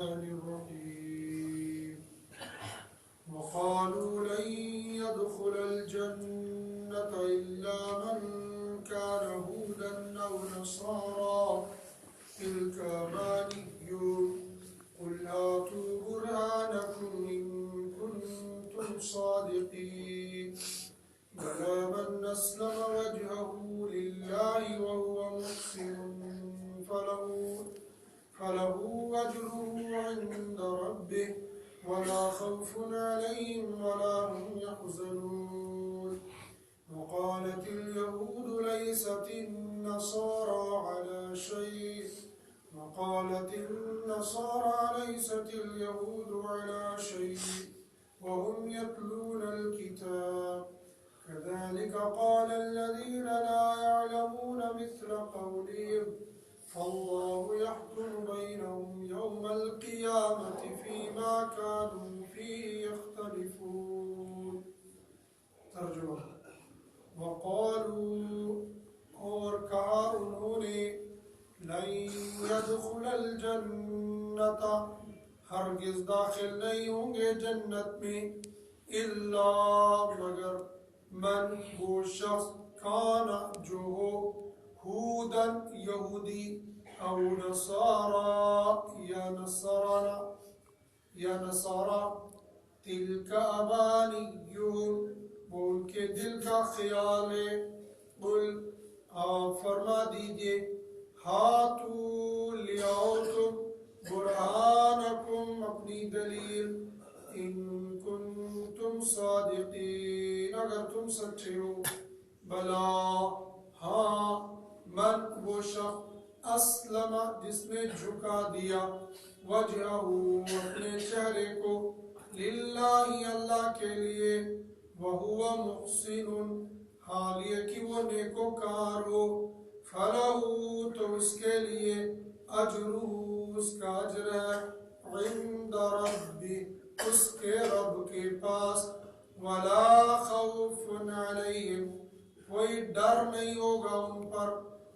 الرحيم وقالوا لن يدخل الجنة إلا من كان هودا أو نصارى تلك أمانيهم قل هاتوا برهانكم إن كنتم صادقين بلى من أسلم وجهه لله وهو محسن فله أجره عند ربه ولا خوف عليهم ولا هم يحزنون وقالت اليهود ليست النصارى على شيء وقالت النصارى ليست اليهود على شيء وهم يتلون الكتاب كذلك قال الذين لا يعلمون مثل قولهم فالله يحكم بينهم يوم القيامة فيما كانوا فيه يختلفون ترجمہ وقالوا اور کہا انہوں نے لن يدخل الجنة ہرگز داخل نہیں ہوں گے جنت میں الا مگر من وہ شخص کانا جو ہو ہودن یہودی او نصارا یا نصارا تلک امانیہم وہ ان کے دل کا خیال ہے قل فرما دیجئے ہاتو لیاؤ تم برہانکم اپنی دلیل ان کنتم صادقین اگر تم سچے ہو بلا ہاں من وہ شخص اسلم جس نے جھکا دیا وجہہ اپنے چہرے کو للہ اللہ کے لیے وہو محسن حال یہ کہ وہ نیکوکار ہو فلہ تو اس کے لیے اجرہ اس کا اجر ہے عند ربی اس کے رب کے پاس ولا خوف علیہم کوئی ڈر نہیں ہوگا ان پر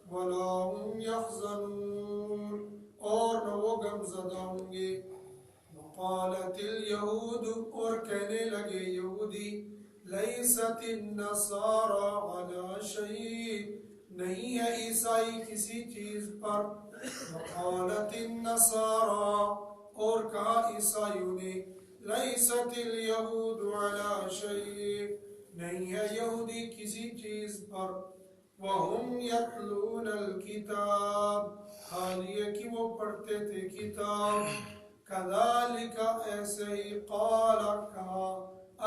ولا هم يحزنون اور نہ وہ غم زدہ ہوں گے وقالت اليہود اور کہنے لگے یہودی لیست النصارى على شيء نہیں ہے عیسائی کسی چیز پر وقالت النصارى اور کہا عیسائیوں نے لیست اليہود على شيء نہیں ہے یہودی کسی چیز پر وَهُمْ يَتْلُونَ الْكِتَابِ حال یہ کہ وہ پڑھتے تھے کتاب كَذَلِكَ ایسے ہی قَالَ کہا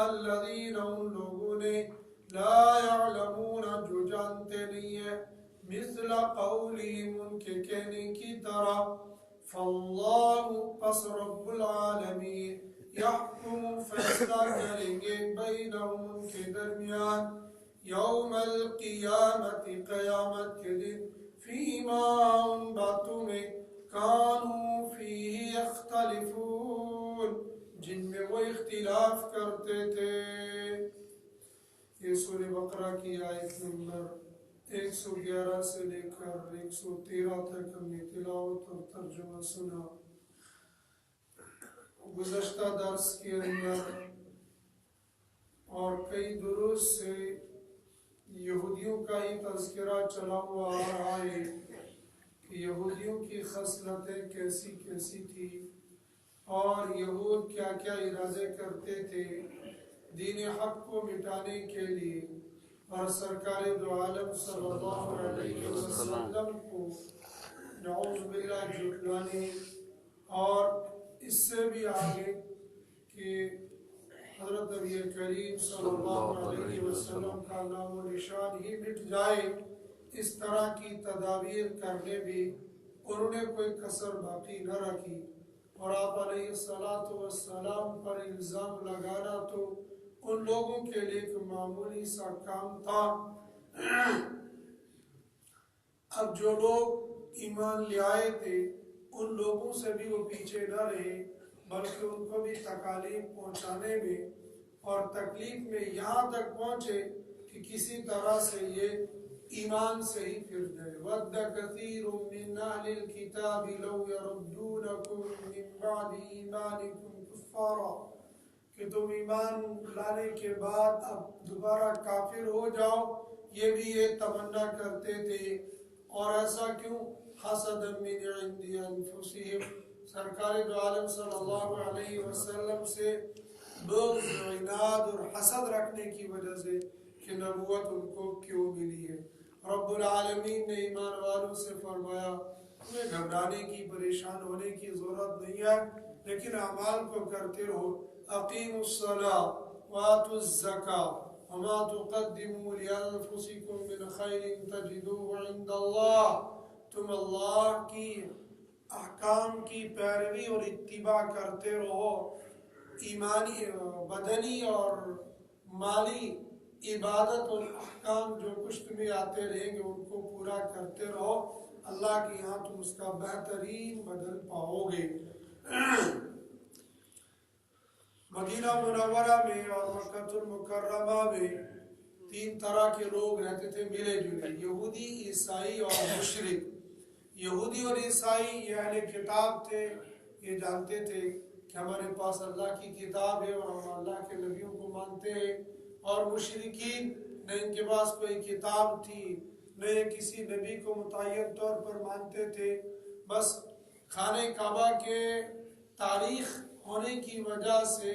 الَّذِينَ ان لوگوں نے لَا يَعْلَمُونَ جو جانتے نہیں ہے مِثْلَ قَوْلِهِمْ ان کے کہنے کی طرح فَاللَّهُ پس رب العالمین يَحْكُمُ فیصلہ کریں گے بَيْنَهُمْ ان کے درمیان یوم القیامت قیامت کے دن فیما ان باتوں میں کانوا فیہ یختلفون جن میں وہ اختلاف کرتے تھے۔ یہ سورہ بقرہ کی آیت نمبر 111 سے لے کر 113 تک ہم نے تلاوت اور ترجمہ سنا۔ گزشتہ درس کے اندر اور کئی دروس سے یہودیوں کا ہی تذکرہ چلا ہوا آ رہا ہے کہ یہودیوں کی خصلتیں کیسی کیسی تھی اور یہود کیا کیا ارادے کرتے تھے دین حق کو مٹانے کے لیے اور سرکار دو عالم صلی اللہ علیہ وسلم کو نعوذ باللہ جھٹلانے اور اس سے بھی آگے کہ حضرت نبی کریم صلی اللہ علیہ وسلم کا نام و نشان ہی مٹ جائے اس طرح کی تدابیر کرنے بھی انہوں نے کوئی کسر باقی نہ رکھی اور آپ علیہ السلام پر الزام لگانا تو ان لوگوں کے لیے ایک معمولی سا کام تھا۔ اب جو لوگ ایمان لے آئے تھے ان لوگوں سے بھی وہ پیچھے نہ رہے بلکہ ان کو بھی تکالیف پہنچانے میں اور تکلیف میں یہاں تک پہنچے کہ کسی طرح سے یہ ایمان سے ہی پھر گئے. وَدَّ كَثِيرٌ مِّنْ أَهْلِ الْكِتَابِ لَوْ يَرُدُّونَكُم مِّن بَعْدِ إِيمَانِكُمْ كُفَّارًا کہ تم ایمان لانے کے بعد اب دوبارہ کافر ہو جاؤ. یہ بھی یہ تمنا کرتے تھے. اور ایسا کیوں؟ حَسَدًا مِّنْ عِندِ أَنفُسِهِمْ سرکار دو عالم صلی اللہ علیہ وسلم سے بغض و عناد اور حسد رکھنے کی وجہ سے کہ نبوت ان کو کیوں ملی ہے. رب العالمین نے ایمان والوں سے فرمایا تمہیں گھبرانے کی پریشان ہونے کی ضرورت نہیں ہے، لیکن اعمال کو کرتے رہو. اقیموا الصلاة وآتوا الزکاة وما تقدموا لأنفسکم من خیر تجدوه عند اللہ. تم اللہ کی احکام کی پیروی اور اتباع کرتے رہو. ایمانی بدنی اور مالی عبادت اور احکام جو کچھ تمہیں آتے رہیں گے ان کو پورا کرتے رہو. اللہ کے یہاں تم اس کا بہترین بدل پاؤ گے. مدینہ منورہ میں اور مکہ المکرمہ میں 3 طرح کے لوگ رہتے تھے ملے جلے، یہودی، عیسائی اور مشرک. یہودی اور عیسائی یہ اہل کتاب تھے، یہ جانتے تھے کہ ہمارے پاس اللہ کی کتاب ہے اور ہم اللہ کے نبیوں کو مانتے ہیں. اور مشرکین نہ ان کے پاس کوئی کتاب تھی، نہ یہ کسی نبی کو متعین طور پر مانتے تھے. بس خانہ کعبہ کے تاریخ ہونے کی وجہ سے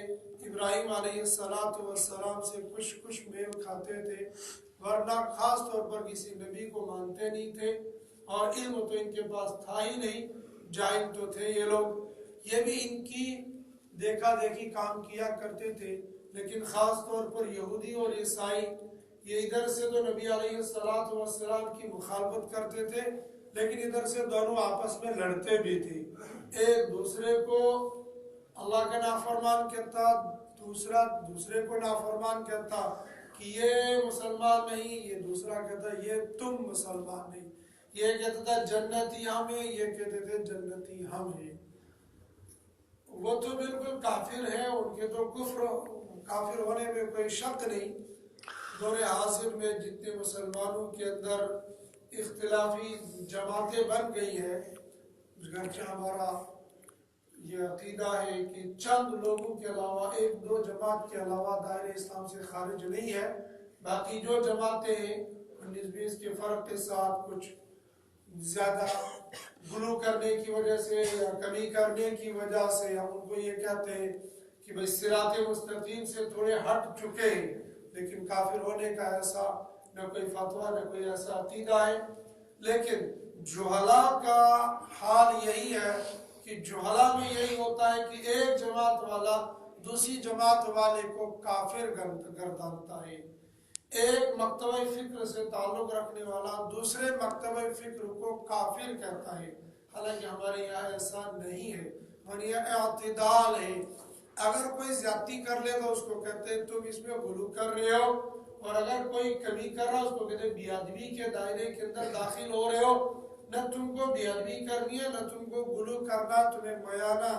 ابراہیم علیہ السلام سے کچھ میل کھاتے تھے، ورنہ خاص طور پر کسی نبی کو مانتے نہیں تھے. اور علم تو ان کے پاس تھا ہی نہیں، جاہل تو تھے یہ لوگ. یہ بھی ان کی دیکھا دیکھی کام کیا کرتے تھے. لیکن خاص طور پر یہودی اور عیسائی یہ ادھر سے تو نبی علیہ السلام کی مخالفت کرتے تھے، لیکن ادھر سے دونوں آپس میں لڑتے بھی تھے. ایک دوسرے کو اللہ کا نافرمان کہتا، دوسرے کو نافرمان کہتا کہ یہ مسلمان نہیں، یہ دوسرا کہتا یہ تم مسلمان نہیں. یہ کہتا تھا جنتی ہم ہیں، یہ کہتے تھے جنتی ہم ہیں. وہ تو بالکل کافر ہیں، ان کے تو کافر ہونے میں کوئی شک نہیں. دور حاضر میں جتنے مسلمانوں کے اندر اختلافی جماعتیں بن گئی ہیں، گرچہ ہمارا یہ عقیدہ ہے کہ چند لوگوں کے علاوہ 1-2 جماعت کے علاوہ دائرہ اسلام سے خارج نہیں ہے. باقی جو جماعتیں ہیں 19-20 کے فرق کے ساتھ کچھ زیادہ غلو کرنے کی وجہ سے یا کمی کرنے کی وجہ سے ہم ان کو یہ کہتے ہیں کہ بھئی صراط مستقیم سے تھوڑے ہٹ چکے ہیں، لیکن کافر ہونے کا ایسا نہ کوئی فتویٰ نہ کوئی ایسا عقیدہ ہے. لیکن جہلا کا حال یہی ہے کہ جہلا میں یہی ہوتا ہے کہ ایک جماعت والا دوسری جماعت والے کو کافر گردانتا ہے. ایک مکتبہ فکر سے تعلق رکھنے والا دوسرے مکتبہ فکر کو کافر کہتا ہے. حالانکہ ہمارے یہاں ایسا نہیں ہے، ہمارے یہاں اعتدال ہے. اگر کوئی زیادتی کر لے تو اس کو کہتے ہیں تم اس میں غلو کر رہے ہو، اور اگر کوئی کمی کر رہا ہے اس کو کہتے ہیں بے ادبی کے دائرے کے اندر داخل ہو رہے ہو. نہ تم کو بے ادبی کرنی ہے، نہ تم کو غلو کرنا، تمہیں میانہ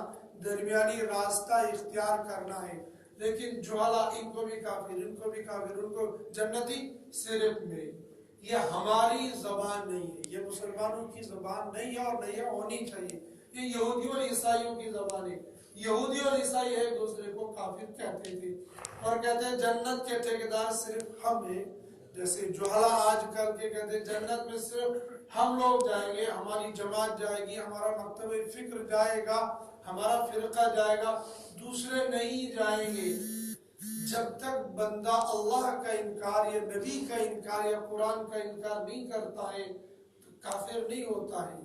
درمیانی راستہ اختیار کرنا ہے. لیکن جوالا ان کو بھی کافر، ان کو بھی کافر، ان کو جنتی صرف میں. یہ ہماری زبان نہیں ہے، یہ مسلمانوں کی زبان نہیں ہے اور نہیں ہونی چاہیے. یہ یہودیوں اور عیسائیوں کی زبان ہے. یہودی اور عیسائی ایک دوسرے کو کافر کہتے تھے اور کہتے ہیں جنت کے ٹھیکیدار صرف ہم ہیں. جیسے جوہلا آج کل کے کہتے ہیں جنت میں صرف ہم لوگ جائیں گے، ہماری جماعت جائے گی، ہمارا مکتبہ فکر جائے گا، ہمارا فرقہ جائے گا، دوسرے نہیں جائیں گے. جب تک بندہ اللہ کا انکار یا نبی کا انکار یا قرآن کا انکار نہیں کرتا ہے تو کافر نہیں ہوتا ہے.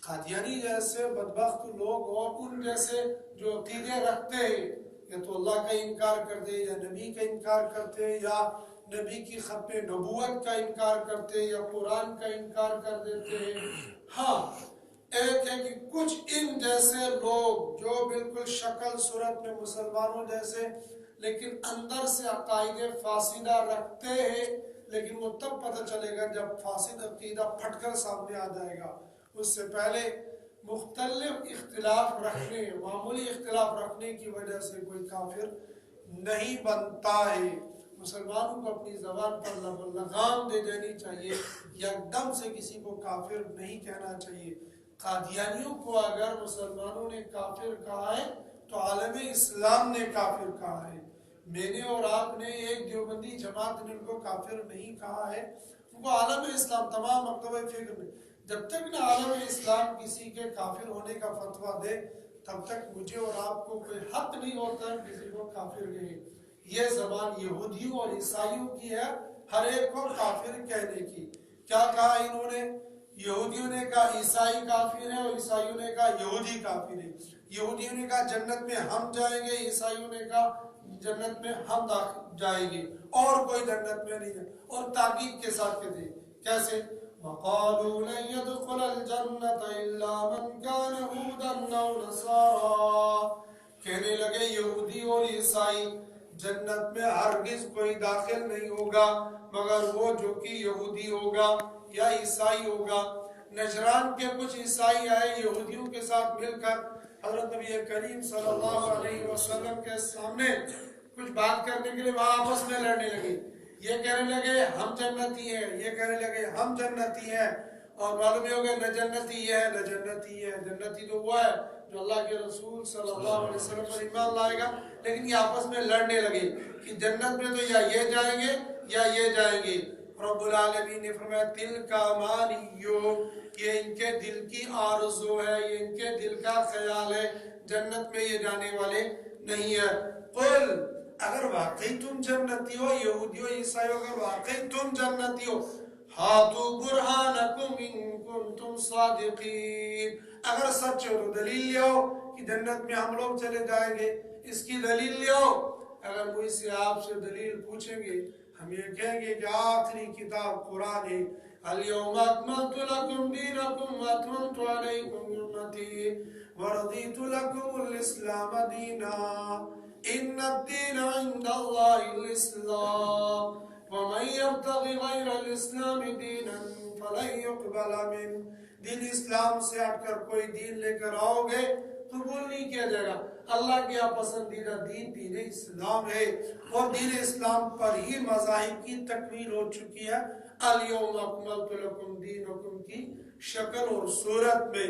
قادیانی جیسے بدبخت لوگ اور ان جیسے جو عقیدے رکھتے ہیں یا تو اللہ کا انکار کرتے یا نبی کا انکار کرتے یا نبی کی ختم نبوت کا انکار کرتے یا قرآن کا انکار کر دیتے ہیں. ہاں ایک ہے کہ کچھ ان جیسے لوگ جو بالکل شکل صورت میں مسلمانوں جیسے لیکن اندر سے عقائد فاسدہ رکھتے ہیں، لیکن وہ تب پتہ چلے گا جب فاسد عقیدہ پھٹ کر سامنے آ جائے گا. اس سے پہلے مختلف اختلاف رکھنے، معمولی اختلاف رکھنے کی وجہ سے کوئی کافر نہیں بنتا ہے. مسلمانوں کو اپنی زبان پر لگام دے دینی چاہیے، یکدم سے کسی کو کافر نہیں کہنا چاہیے۔ قادیانیوں کو اگر مسلمانوں نے کافر کہا ہے تو عالم اسلام نے کافر کہا ہے۔ میں نے اور آپ نے، ایک دیوبندی جماعت نے ان کو کافر نہیں کہا ہے، ان کو عالم اسلام تمام مکتبہ فکر میں، جب تک نہ عالم اسلام کسی کے کافر ہونے کا فتویٰ دے تب تک مجھے اور آپ کو کوئی حق نہیں ہوتا کسی کو کافر کہے۔ یہ زبان یہودیوں اور عیسائیوں کی ہے، ہر ایک کو کافر کہنے کی۔ کیا کہا انہوں نے؟ یہودیوں نے کہا عیسائی کافر ہے اور عیسائیوں نے کہا یہودی کافر ہے۔ یہودیوں نے کہا جنت میں ہم جائیں گے، عیسائیوں نے کہا جنت میں ہم جائیں گے، اور کوئی جنت میں نہیں جائے، اور تاکید کے ساتھ کہتے ہیں کیسے؟ وَقَالُوا لَن يَدْخُلَ الْجَنَّةَ إِلَّا مَنْ كَانَ هُودًا أَوْ نَصَارَىٰ، کہنے لگے یہودی اور عیسائی جنت میں ہرگز کوئی داخل نہیں ہوگا مگر وہ جو کہ یہودی ہوگا یا عیسائی ہوگا۔ نجران کے کچھ عیسائی آئے یہودیوں کے ساتھ مل کر حضرت نبی کریم صلی اللہ علیہ وسلم کے سامنے کچھ بات کرنے کے لیے وہاں آپس میں لڑنے لگے۔ یہ کہنے لگے ہم جنتی ہیں، یہ کہنے لگے ہم جنتی ہیں، اور معلوم ہو گیا نہ جنتی ہے نہ جنتی ہے۔ جنتی تو وہ ہے جو اللہ کے رسول صلی اللہ علیہ وسلم پر ایمان لائے گا، لیکن یہ آپس میں لڑنے لگے کہ جنت میں تو یا یہ جائیں گے یا یہ جائیں گے۔ رب العالمین نے فرمایا تِلْکَ أَمَانِیُّہُمْ، یہ ان کے دل کی آرزو ہے، یہ ان کے دل کا خیال ہے، جنت میں یہ جانے والے نہیں ہے۔ قل، اگر واقعی تم جنتی ہو، یہودیو عیسائیو اگر واقعی تم جنتی ہو، ہاتو برہانکم ان کنتم صادقین، اگر سچ ہو تو دلیل لیاؤ کہ جنت میں ہم لوگ چلے جائیں گے، اس کی دلیل لیاؤ۔ اگر مجھ سے آپ سے دلیل پوچھیں گے ہم یہ کہیں گے کہ آخری کتاب قرآن ہے، اليوم اکملت لکم دینکم واتممت علیکم نعمتی ورضیت لکم الاسلام دینا ان الدین عند اللہ الاسلام ومن یبتغ غیر الاسلام دینا فلن يقبل من، دین اسلام سے ہٹ کر کوئی دین لے کر آؤ گے قبول نہیں کیا جائے گا۔ اللہ کے پسندیدہ دین دین اسلام ہے، اور دین اسلام پر ہی مذاہب کی تکمیل ہو چکی ہے۔ اليوم اکملت لکم دینکم کی شکل اور صورت میں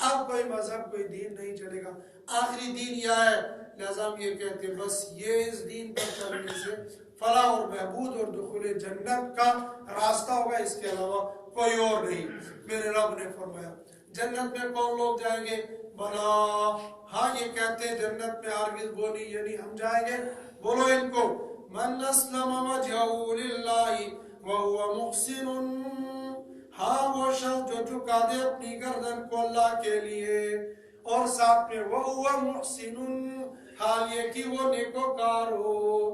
اب کوئی مذہب کوئی دین نہیں چلے گا، آخری دین یہ ہے۔ لہذا ہم یہ کہتے ہیں بس یہ اس دین پر چلنے سے فلاح اور بہبود اور دخول جنت کا راستہ ہوگا، اس کے علاوہ کوئی اور نہیں۔ میرے رب نے فرمایا جنت میں کون لوگ جائیں گے؟ بلا، ہاں یہ کہتے ہیں جنت میں ہرگز وہ نہیں یعنی ہم جائیں گے۔ بولو ان کو، من اسلم وجہہ للہ وہو محسن، ہاں وہ شخص جو جھکا دے اپنی گردن کو اللہ کے لیے، اور ساتھ میں وہو محسن، حال یہ کہ وہ نیکوکار ہو۔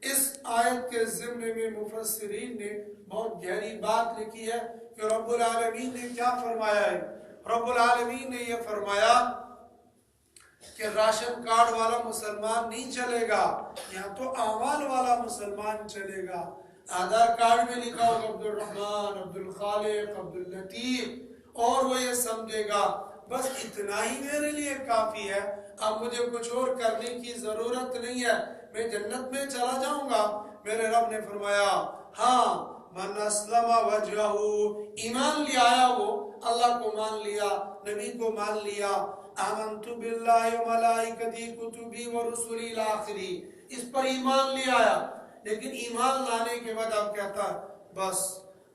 اس آیت کے ضمن میں مفسرین نے بہت گہری بات لکھی ہے کہ رب العالمین نے کیا فرمایا ہے۔ رب العالمین نے یہ فرمایا کہ راشن کارڈ والا مسلمان نہیں چلے گا، یہاں تو اعمال والا مسلمان چلے گا۔ آدھار کارڈ میں لکھا ہوگا عبد الرحمن، عبد الخالق، عبد اللطیف، اور وہ یہ سمجھے گا بس اتنا ہی میرے لیے کافی ہے، اب مجھے کچھ اور کرنے کی ضرورت نہیں ہے، میں جنت میں چلا جاؤں گا۔ میرے رب نے فرمایا ہاں، من اسلم وجہہ، ایمان لے آیا، وہ اللہ کو مان لیا، نبی کو مان لیا، آمنت باللہ و ملائکتی کتبی و رسولی الاخری، اس پر ایمان لے آیا، لیکن ایمان لانے کے بعد اب کہتا بس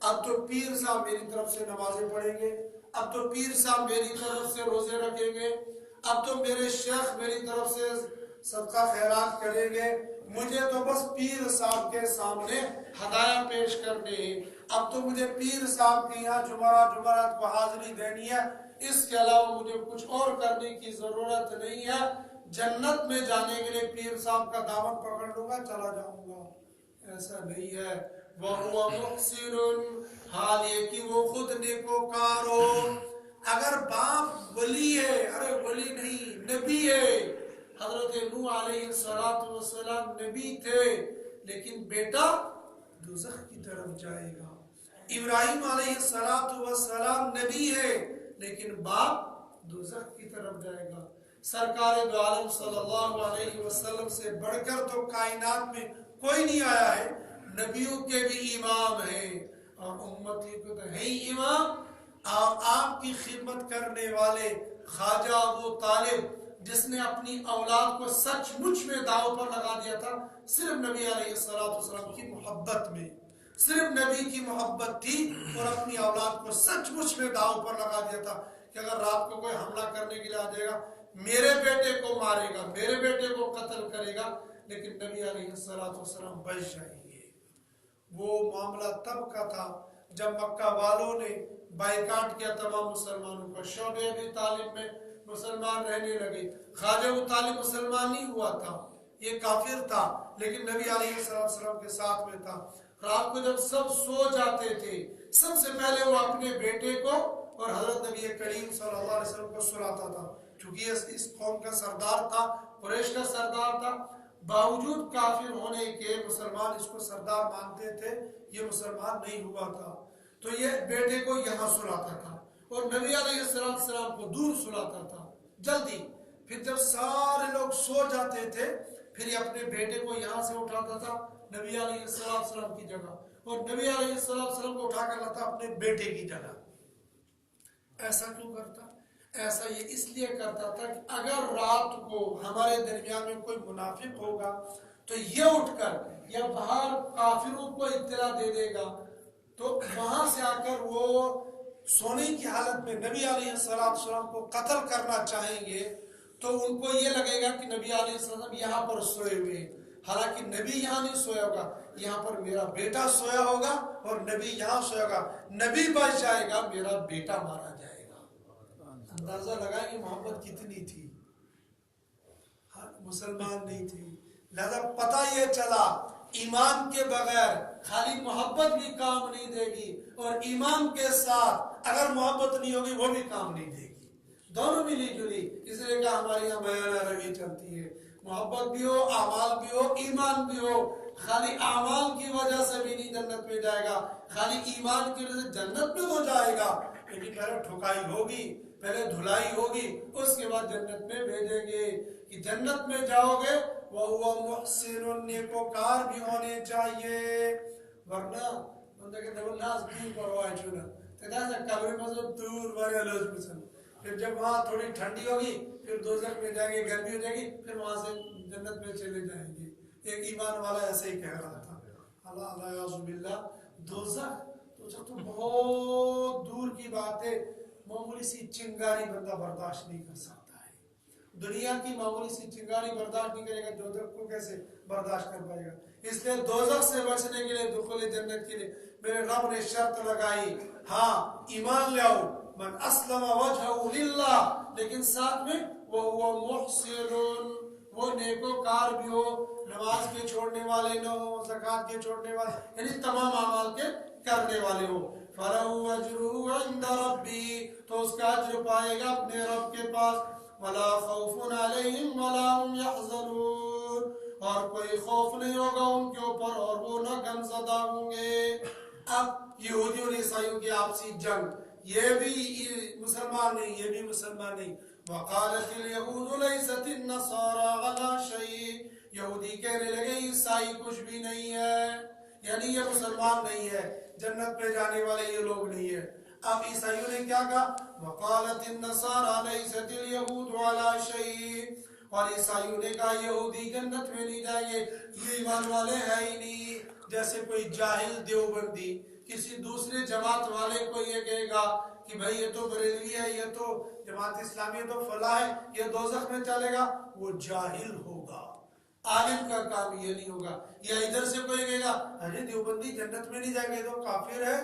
اب تو پیر صاحب میری طرف سے نمازیں پڑھیں گے، اب تو پیر صاحب میری طرف سے روزے رکھیں گے، اب تو میرے شیخ میری طرف سے صدقہ خیرات کریں گے، مجھے تو بس پیر صاحب کے سامنے ہدایہ پیش کرنے ہیں، اب تو مجھے پیر صاحب کے یہاں جمعرات کو حاضری دینی ہے، اس کے علاوہ مجھے کچھ اور کرنے کی ضرورت نہیں ہے، جنت میں جانے کے لیے پیر صاحب کا دامن پکڑ لوں گا چلا جاؤں گا۔ ایسا نہیں ہے، وَهُوَ مُحْسِنٌ، حال یہ کہ وہ خود نیکوکار ہو۔ اگر باپ ولی ہے، ارے ولی نہیں نبی ہے، حضرت نوح علیہ السلام نبی تھے، لیکن بیٹا دوزخ کی طرف جائے گا۔ ابراہیم علیہ السلام نبی ہے، لیکن باپ دوزخ کی طرف جائے گا۔ سرکار دو عالم صلی اللہ علیہ وسلم سے بڑھ کر تو کائنات میں کوئی نہیں آیا ہے، نبیوں کے بھی امام ہیں اور امتی کو تو ہے ہی امام۔ اور آپ کی خدمت کرنے والے خواجہ ابو طالب جس نے اپنی اولاد کو سچ مچ میں داؤ پر لگا دیا تھا، صرف نبی علیہ السلام کی محبت میں، صرف نبی کی محبت تھی اور اپنی اولاد کو سچ مچ میں داؤ پر لگا دیا تھا کہ اگر رات کو کوئی حملہ کرنے کے لیے آ جائے گا، میرے بیٹے کو مارے گا، میرے بیٹے کو قتل کرے گا، لیکن نبی علیہ السلام بچ جائیں گے۔ وہ معاملہ تب کا تھا جب مکہ والوں نے بائیکاٹ کیا تمام مسلمانوں کا، شعبہ ابی طالب میں مسلمان رہنے لگے، خواجہ ابو طالب مسلمان نہیں ہوا تھا، یہ کافر تھا، لیکن نبی علیہ السلام کے ساتھ میں تھا۔ رات کو جب سب سو جاتے تھے، سب سے پہلے وہ اپنے بیٹے کو اور حضرت نبی کریم صلی اللہ علیہ وسلم کو سلاتا تھا، چونکہ اس قوم کا سردار تھا، قریش کا سردار تھا، باوجود کافر ہونے کے مسلمان اس کو سردار مانتے تھے، یہ مسلمان نہیں ہوا تھا، تو یہ بیٹے کو یہاں سلاتا تھا اور نبی علیہ السلام کو دور سلاتا تھا جلدی۔ پھر جب سارے لوگ سو جاتے تھے پھر یہ اپنے بیٹے کو یہاں سے اٹھاتا تھا نبی علیہ السلام کی جگہ، اور نبی علیہ السلام کو اٹھا کر لاتا اپنے بیٹے کی جگہ۔ ایسا کیوں کرتا؟ ایسا یہ اس لیے کرتا تھا کہ اگر رات کو ہمارے درمیان میں کوئی منافق ہوگا تو یہ اٹھ کر یا باہر کافروں کو اطلاع دے دے گا، تو وہاں سے آ کر وہ سونے کی حالت میں نبی علیہ السلام کو قتل کرنا چاہیں گے، تو ان کو یہ لگے گا کہ نبی علیہ السلام یہاں پر سوئے ہوئے ہیں، حالانکہ نبی یہاں نہیں سویا ہوگا، یہاں پر میرا بیٹا سویا ہوگا اور نبی یہاں سویا ہوگا، نبی بچ جائے گا، میرا بیٹا مارا جائے گا۔ اندازہ لگائیں کہ محبت کتنی تھی، مسلمان نہیں تھی، لہذا پتہ یہ چلا ایمان کے بغیر خالی محبت بھی کام نہیں دے گی، اور ایمان کے ساتھ اگر محبت نہیں ہوگی وہ بھی کام نہیں دے گی، دونوں ملی جلی۔ اس لیے کہ ہماری یہاں بیانہ روی چلتی ہے، محبت بھی ہو، اعمال بھی ہو، ایمان بھی ہو۔ خالی اعمال کی وجہ سے بھی نہیں جنت میں جائے گا، خالی ایمان کی وجہ سے جنت میں تو جائے گا، لیکن پہلے ٹھکائی ہوگی، پہلے دھلائی ہوگی، اس کے بعد جنت میں بھیجیں گے کہ جنت میں جاؤ گے وَهُوَ مُحْسِنٌ، نیکوکار بھی ہونے چاہیے، ورنہ بندہ کہ دبل ناس دور پر ہوئے چھونا تیتا سا قبر مذہب دور بارے علوج پسند، پھر جب وہاں تھوڑی ٹھنڈی ہوگی پھر دوزخ میں جائیں گے، گرمی ہو جائے گی، پھر وہاں سے جنت میں چلے جائیں گے۔ ایک ایمان والا ایسے ہی کہہ رہا تھا، اللہ علیہ باللہ، دوزخ تو بہت دور کی بات ہے، معمولی سی چنگاری بندہ برداشت نہیں کر سکتا ہے، دنیا کی معمولی سی چنگاری برداشت نہیں کرے گا، دوزخ کو کیسے برداشت کر پائے گا؟ اس لیے دوزخ سے بچنے کے لیے، دخول جنت کے لیے میرے رب نے شرط لگائی، ہاں ایمان لاؤ، من اسلم وجہہ للہ، لیکن ساتھ میں وَهُوَ مُحْسِنٌ، وہ نیکوکار بھی ہو، نماز کے چھوڑنے والے نہ ہو، زکوٰۃ کے چھوڑنے والے، یعنی تمام اعمال کے کرنے والے ہو۔ فَلَهُ أَجْرُهُ عِنْدَ رَبِّهِ، تو اس کا اجر پائے گا اپنے رب کے پاس، وَلَا خَوْفٌ عَلَيْهِمْ وَلَا هُمْ يَحْزَنُونَ، اور کوئی خوف نہیں ہوگا ان کے اوپر اور وہ نہ غم زدہ ہوں گے۔ اب یہودیوں اور عیسائیوں کی آپسی جنگ، یہ بھی مسلمان نہیں، یہ بھی مسلمان نہیں۔ وَقَالَتِ الْيَهُودُ لَيْسَتِ النَّصَارَىٰ عَلَىٰ شَيْءٍ، یہودی کہنے لگے عیسائی کچھ بھی نہیں ہے، یعنی یہ مسلمان نہیں ہے، جنت پہ جانے والے یہ لوگ نہیں ہے۔ اب عیسائیوں نے کیا کہا؟ وَقَالَتِ النَّصَارَىٰ لَيْسَتِ الْيَهُودُ عَلَىٰ شَيْءٍ، اور عیسائیوں نے کہا یہودی جنت میں نہیں جائیں گے، یہ ایمان والے ہیں ہی نہیں۔ جیسے کوئی جاہل دیوبندی کسی دوسرے جماعت والے کو یہ کہے گا کہ بھائی یہ تو بریلوی ہے، یہ تو جماعت اسلامی ہے، تو فلاں ہے، یہ دوزخ میں چلے گا، وہ جاہل ہوگا، عالم کا کام یہ نہیں ہوگا۔ یا ادھر سے کوئی کہے گا ارے دیوبندی جنت میں نہیں جائیں گے تو کافر ہے،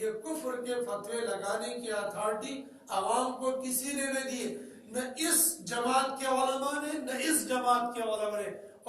یہ کفر کے فتوے لگانے کی اتھارٹی عوام کو کسی نے نہیں دی، نہ اس جماعت کے علماء نے نہ اس جماعت کے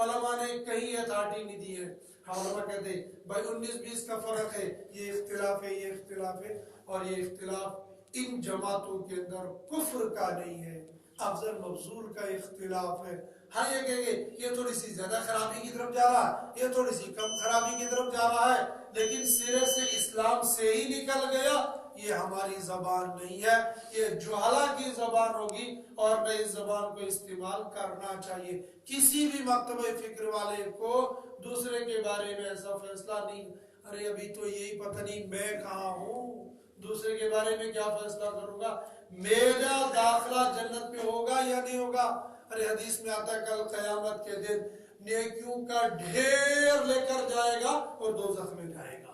علماء نے کہیں اتھارٹی نہیں دی ہے۔ علماء کہتے ہیں بھائی 19-20 کا فرق ہے، یہ اختلاف ہے، یہ اختلاف ہے، اور یہ اختلاف ان جماعتوں کے اندر کفر کا نہیں ہے، افضل مفضول کا اختلاف ہے۔ ہاں یہ کہیں گے یہ تھوڑی سی زیادہ خرابی کی طرف جا رہا ہے، یہ تھوڑی سی کم خرابی کی طرف جا رہا ہے، لیکن سرے سے اسلام سے ہی نکل گیا یہ ہماری زبان نہیں ہے، یہ جہلا کی زبان ہوگی اور نہ اس زبان کو استعمال کرنا چاہیے۔ کسی بھی مکتبہ فکر والے کو دوسرے کے بارے میں ایسا فیصلہ نہیں، ارے ابھی تو یہی پتہ نہیں میں کہاں ہوں، دوسرے کے بارے میں کیا فیصلہ کروں گا، میرا داخلہ جنت میں ہوگا یا نہیں ہوگا۔ ارے حدیث میں آتا ہے کل قیامت کے دن نیکیوں کا ڈھیر لے کر جائے گا اور دوزخ میں جائے گا۔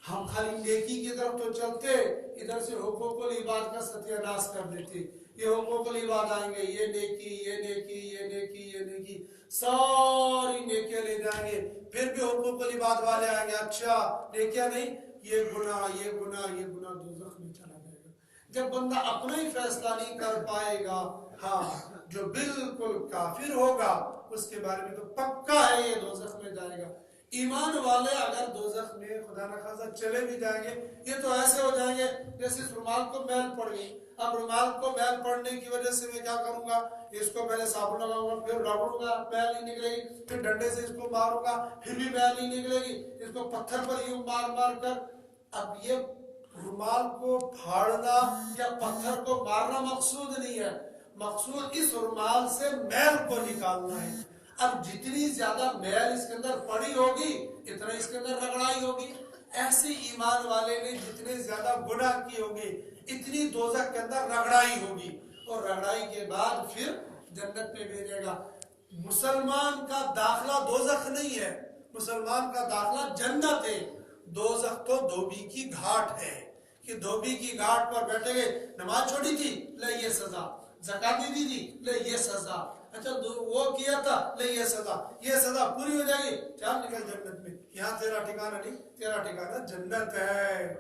ہم خالی نیکی کی طرف تو چلتے، ادھر سے حقوق العباد کا ستیہ ناش کر دیتے، یہ حقوق العباد آئیں گے، یہ نیکی یہ نیکی یہ نیکی یہ نیکی، ساری نیکیاں لے جائیں گے، پھر بھی حقوق العباد والے آئیں گے، اچھا نیکیاں نہیں، یہ گناہ یہ گناہ یہ گناہ، دوزخ میں چلا جائے گا۔ جب بندہ اپنا ہی فیصلہ نہیں کر پائے گا، ہاں جو بالکل کافر ہوگا اس کے بارے میں تو پکا ہے یہ دوزخ میں جائے گا۔ ایمان والے اگر دوزخ میں خدا نخواستہ چلے بھی جائیں گے، یہ تو ایسے ہو جائیں گے جیسے اس رومال کو میل پڑ گئی، اب رومال کو میل پڑنے کی وجہ سے میں کیا کروں گا، اس کو پہلے صابن لگاؤں گا، پھر رگڑوں گا، میل نہیں نکلے گی، پھر ڈنڈے سے اس کو ماروں گا، پھر بھی میل نہیں نکلے گی، اس کو پتھر پر یوں مار مار کر۔ اب یہ رومال کو پھاڑنا یا پتھر کو مارنا مقصود نہیں ہے، مقصود اس رومال سے میل کو نکالنا ہے۔ اب جتنی زیادہ میل اس کے اندر پڑی ہوگی اتنا اس کے اندر رگڑائی ہوگی، ایسے ایمان والے نے جتنے زیادہ گناہ کی ہوگی اتنی دوزخ کے اندر رگڑائی ہوگی، اور رگڑائی کے بعد پھر جنت میں بھیجے گا۔ مسلمان کا داخلہ دوزخ نہیں ہے، مسلمان کا داخلہ جنت ہے۔ دوزخ تو دھوبی کی گھاٹ ہے کہ دھوبی کی گھاٹ پر بیٹھے گئے، نماز چھوڑی تھی لے یہ سزا، زکات نہیں دی تھی لے یہ سزا، اچھا وہ کیا تھا لے یہ سزا پوری ہو جائے گی، چل نکل جنت میں، یہاں تیرا ٹھکانہ نہیں، تیرا ٹھکانہ جنت ہے۔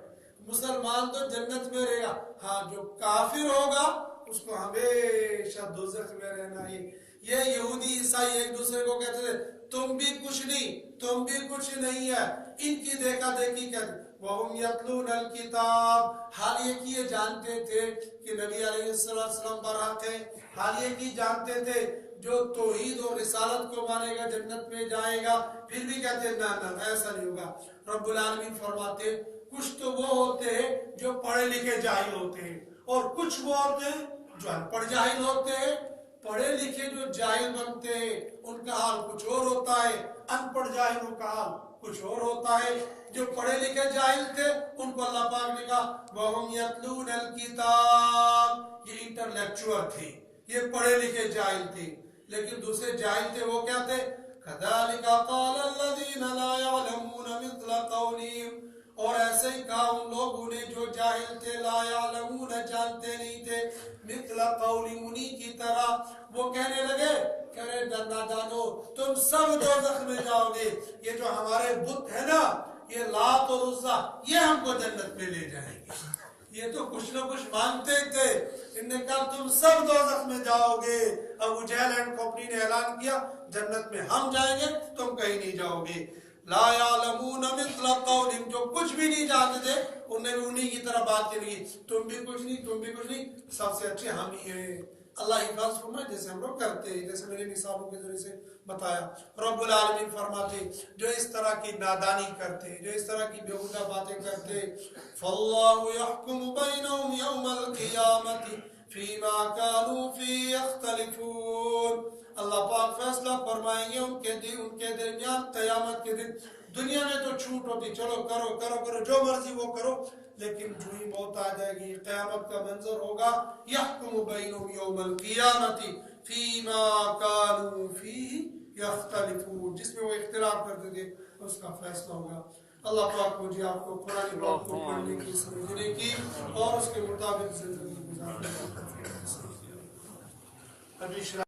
مسلمان تو جنت میں رہے گا، ہاں جو کافر ہوگا اس کو ہمیشہ دوزخ میں رہنا ہے۔ یہ یہودی عیسائی ایک دوسرے کو کہتے تھے تم بھی کچھ نہیں، تم بھی کچھ نہیں ہے، ان کی دیکھا دیکھی کہتے وَهُمْ يَتْلُونَ الْكِتَابِ، حال یہ کہ یہ جانتے تھے کہ نبی علیہ السلام برحق ہے، حال یہ کہ جانتے تھے جو توحید اور رسالت کو مانے گا جنت میں جائے گا، پھر بھی کہتے ہیں نہ ایسا نہیں ہوگا۔ رب العالمین فرماتے کچھ تو وہ ہوتے ہیں جو پڑھے لکھے جاہل ہوتے ہیں، اور کچھ وہ ہوتے ہیں جو ان پڑھ جاہل ہوتے ہیں۔ پڑھے لکھے جو جاہل بنتے ہیں ان کا حال کچھ اور ہوتا ہے، ان پڑھ جاہلوں کا حال کچھ اور ہوتا ہے۔ جو پڑھے لکھے جاہل تھے ان کو اللہ پاک نے کہا وَهُمْ يَتْلُونَ الْكِتَابِ، یہ انٹلیکچوئل تھے، یہ پڑھے لکھے جاہل تھے، لیکن دوسرے جاہل تھے وہ کیا تھے، كَذَلِكَ قَالَ الَّذِينَ لَا يَعْلَمُونَ مِثْلَ قَوْلِهِمْ، اور ایسے ہی کہا ان لوگوں نے جو جاہل تھے، لا یعلمون جانتے نہیں تھے، مثل قولہم انہی کی طرح، وہ کہنے لگے کہ نادانو تم سب دوزخ میں جاؤ گے، یہ جو ہمارے بت ہے نا، یہ لات اور عزا، یہ ہم کو جنت میں لے جائیں گے۔ یہ تو کچھ نہ کچھ مانتے تھے، انہوں نے کہا تم سب دوزخ میں جاؤ گے۔ ابو جہل اینڈ کمپنی نے اعلان کیا جنت میں ہم جائیں گے تم کہیں نہیں جاؤ گے۔ لا یعلمون مثل قولہم، جو کچھ بھی نہیں جانتے تھے انہوں نے بھی انہی کی طرح بات کی، تم بھی کچھ نہیں تم بھی کچھ نہیں، سب سے اچھے ہم ہی ہیں۔ اللہ حفاظ فرمائے جیسے ہم لوگ کرتے ہیں، جیسے میں نے مثالوں کے ذریعے سے بتایا۔ رب العالمین فرماتے جو اس طرح کی نادانی کرتے، جو اس طرح کی بیہودہ باتیں کرتے، فَاللَّهُ يَحْكُمُ بَيْنَهُمْ يَوْمَ الْقِيَامَةِ فِيمَا كَانُوا فِيهِ يَخْتَلِفُونَ، اللہ پاک فیصلہ فرمائیں گے ان کے درمیان قیامت کے دن۔ دنیا میں تو چھوٹ ہوتی، چلو کرو کرو کرو جو مرضی وہ کرو، لیکن جو ہی موت آ جائے گی، قیامت کا منظر ہوگا، یحکم بینہم یوم القیامت فیما کانوا فیہ یختلفون، جس میں وہ اختلاف کرتے تھے اس کا فیصلہ ہوگا۔ اللہ پاک مجھے آپ کو قرآن پاک کو پڑھنے کی، سمجھنے کی اور اس کے مطابق زندگی گزارنے کی توفیق نصیب فرمائے۔